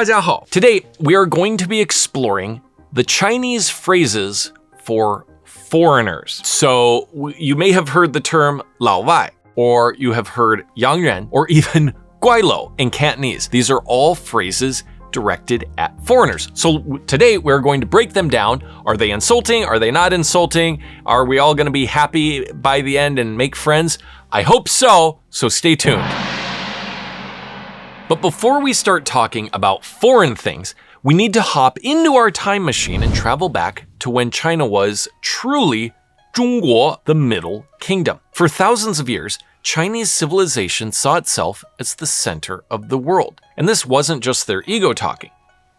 大家好. Today, we are going to be exploring the Chinese phrases for foreigners. So you may have heard the term Lao Wai, or you have heard Yángrén, or even Gwai Lou in Cantonese. These are all phrases directed at foreigners. So today we're going to break them down. Are they insulting? Are they not insulting? Are we all going to be happy by the end and make friends? I hope so, so stay tuned. But before we start talking about foreign things, we need to hop into our time machine and travel back to when China was truly 中国, the Middle Kingdom. For thousands of years, Chinese civilization saw itself as the center of the world. And this wasn't just their ego talking.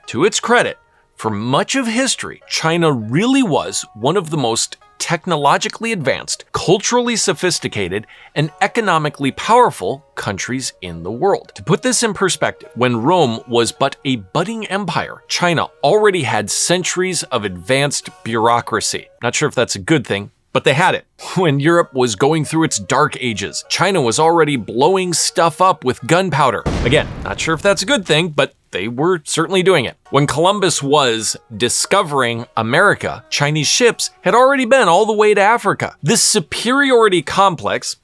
To its credit, for much of history, China really was one of the most technologically advanced, culturally sophisticated, and economically powerful countries in the world. To put this in perspective, when Rome was but a budding empire, China already had centuries of advanced bureaucracy. Not sure if that's a good thing, but they had it. When Europe was going through its dark ages, China was already blowing stuff up with gunpowder. Again, not sure if that's a good thing, but they were certainly doing it. When Columbus was discovering America, Chinese ships had already been all the way to Africa. This superiority complex,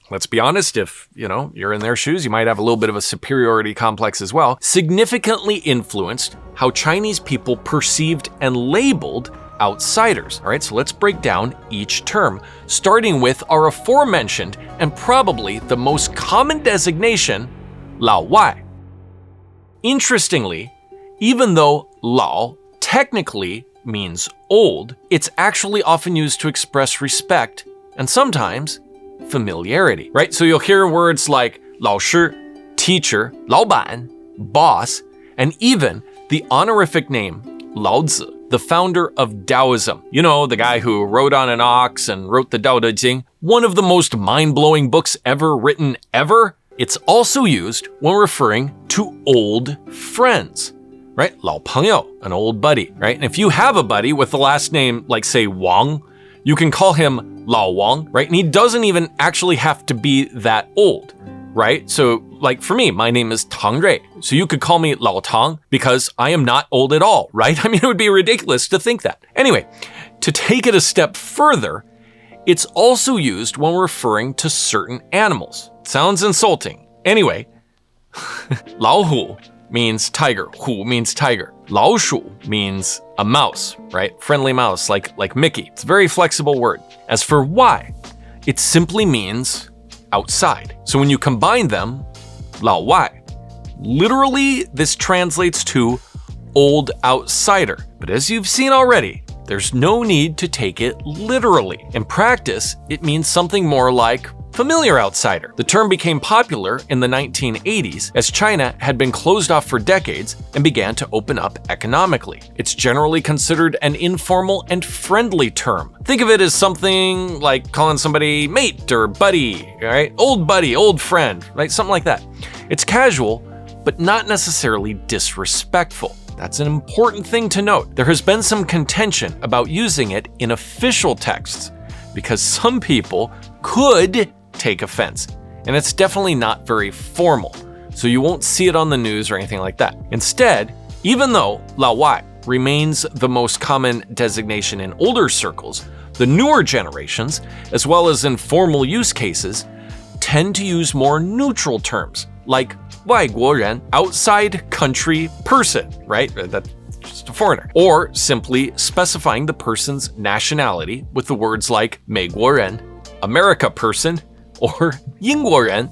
let's be honest, if you're in their shoes, you might have a little bit of a superiority complex as well, significantly influenced how Chinese people perceived and labeled outsiders. All right, so let's break down each term, starting with our aforementioned and probably the most common designation, Lao Wai. Interestingly, even though Lao technically means old, it's actually often used to express respect and sometimes familiarity, right? So you'll hear words like 老师, teacher, 老板, boss, and even the honorific name Laozi, the founder of Taoism. You know, the guy who rode on an ox and wrote the Tao Te Ching, one of the most mind-blowing books ever written ever. It's also used when referring to old friends, right? 老朋友, an old buddy, right? And if you have a buddy with the last name, like say Wang, you can call him Lao Wang, right? And he doesn't even actually have to be that old, right? So like for me, my name is Tang Rui. So you could call me Lao Tang because I am not old at all, right? I mean, it would be ridiculous to think that. Anyway, to take it a step further, it's also used when referring to certain animals. Sounds insulting. Anyway, 老虎 means tiger. 虎 means tiger. 老鼠 means a mouse, right? Friendly mouse, like Mickey. It's a very flexible word. As for why, it simply means outside. So when you combine them, 老外, literally this translates to old outsider. But as you've seen already, there's no need to take it literally. In practice, it means something more like familiar outsider. The term became popular in the 1980s as China had been closed off for decades and began to open up economically. It's generally considered an informal and friendly term. Think of it as something like calling somebody mate or buddy, right? Old buddy, old friend, right? Something like that. It's casual, but not necessarily disrespectful. That's an important thing to note. There has been some contention about using it in official texts because some people could take offense, and it's definitely not very formal, so you won't see it on the news or anything like that. Instead, even though Lao Wai remains the most common designation in older circles, the newer generations, as well as in formal use cases, tend to use more neutral terms, like Wai Guo Ren, outside country person, right? That's just a foreigner. Or simply specifying the person's nationality with the words like 美国人, America person, or 英国人,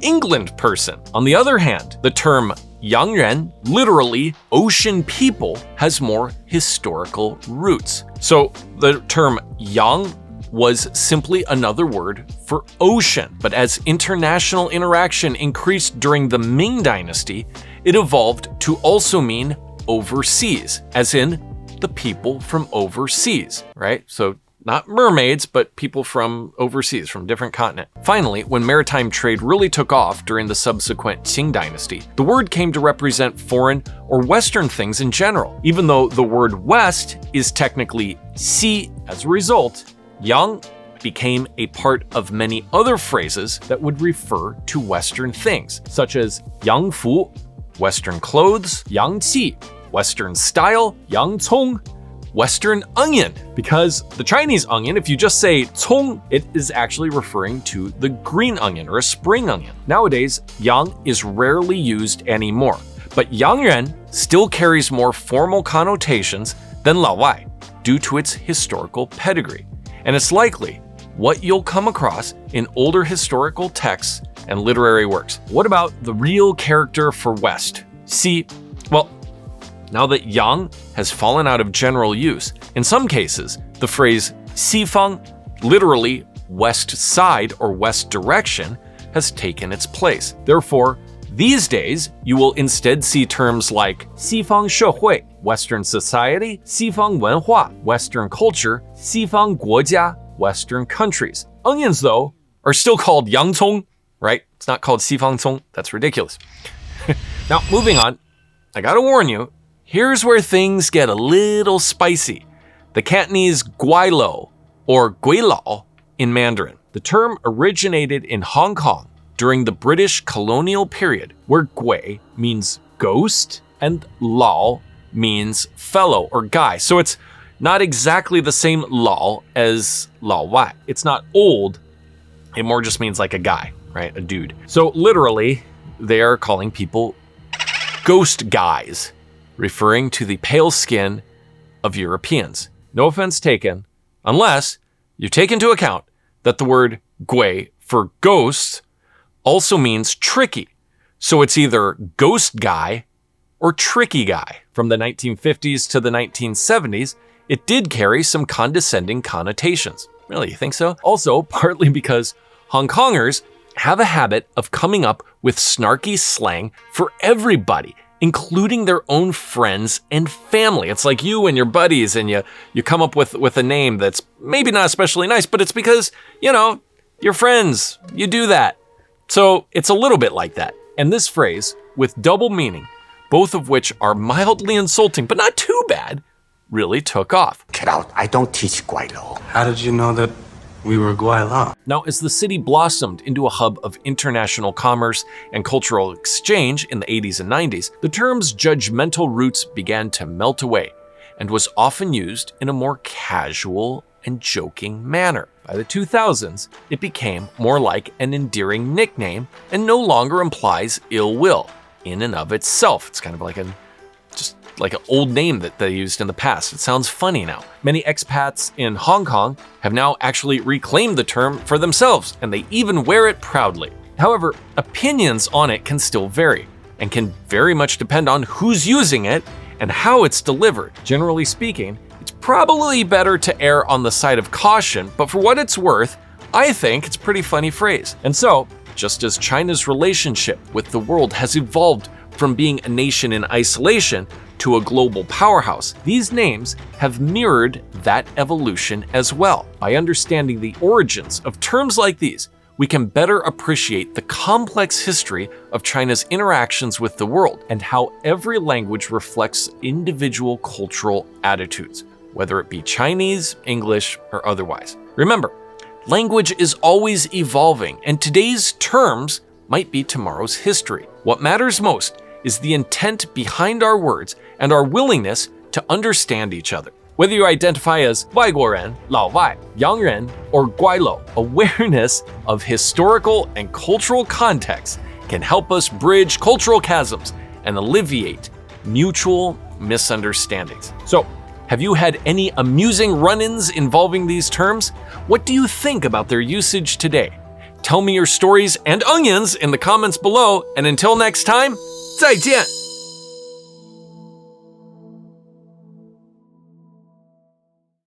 England person. On the other hand, the term Yángrén, literally ocean people, has more historical roots. So the term Yang was simply another word for ocean. But as international interaction increased during the Ming dynasty, it evolved to also mean overseas, as in the people from overseas, right? So not mermaids, but people from overseas, from different continent. Finally, when maritime trade really took off during the subsequent Qing dynasty, the word came to represent foreign or Western things in general, even though the word West is technically Xi. As a result, Yang became a part of many other phrases that would refer to Western things, such as Yang Fu, Western clothes, 洋气, Western style, 洋葱, Western onion, because the Chinese onion, if you just say 葱, it is actually referring to the green onion or a spring onion. Nowadays, yang is rarely used anymore, but Yángrén still carries more formal connotations than Lao Wai due to its historical pedigree, and it's likely what you'll come across in older historical texts and literary works. What about the real character for West? See, well, now that yang has fallen out of general use, in some cases, the phrase 西方, literally west side or west direction, has taken its place. Therefore, these days, you will instead see terms like 西方社会, Western society, 西方文化, Western culture, 西方国家, Western countries. Onions, though, are still called 洋葱, right? It's not called 西方葱. That's ridiculous. Now, moving on, I gotta warn you, here's where things get a little spicy. The Cantonese Gwai Lou, or guìlǎo in Mandarin. The term originated in Hong Kong during the British colonial period, where Gwai means ghost and Lao means fellow or guy. So it's not exactly the same Lao as Lao Wai. It's not old, it more just means like a guy, right? A dude. So literally, they are calling people ghost guys, referring to the pale skin of Europeans. No offense taken, unless you take into account that the word Gwai for ghosts also means tricky. So it's either ghost guy or tricky guy. From the 1950s to the 1970s, it did carry some condescending connotations. Really, you think so? Also, partly because Hong Kongers have a habit of coming up with snarky slang for everybody, including their own friends and family. It's like you and your buddies, and you come up with a name that's maybe not especially nice, but it's because, you know, you're friends. You do that. So it's a little bit like that. And this phrase, with double meaning, both of which are mildly insulting, but not too bad, really took off. Get out. I don't teach Gwai Lou. How did you know that we were Gwai Lou? Now, as the city blossomed into a hub of international commerce and cultural exchange in the 80s and 90s, the term's judgmental roots began to melt away and was often used in a more casual and joking manner. By the 2000s, it became more like an endearing nickname and no longer implies ill will in and of itself. It's kind of like an old name that they used in the past. It sounds funny now. Many expats in Hong Kong have now actually reclaimed the term for themselves, and they even wear it proudly. However, opinions on it can still vary, and can very much depend on who's using it and how it's delivered. Generally speaking, it's probably better to err on the side of caution, but for what it's worth, I think it's a pretty funny phrase. And so, just as China's relationship with the world has evolved from being a nation in isolation to a global powerhouse, these names have mirrored that evolution as well. By understanding the origins of terms like these, we can better appreciate the complex history of China's interactions with the world and how every language reflects individual cultural attitudes, whether it be Chinese, English, or otherwise. Remember, language is always evolving, and today's terms might be tomorrow's history. What matters most is the intent behind our words and our willingness to understand each other. Whether you identify as Wai Guo Ren, Lao Wai, Yángrén, or Gwai Lou, awareness of historical and cultural context can help us bridge cultural chasms and alleviate mutual misunderstandings. So, have you had any amusing run-ins involving these terms? What do you think about their usage today? Tell me your stories and onions in the comments below, and until next time, 再见!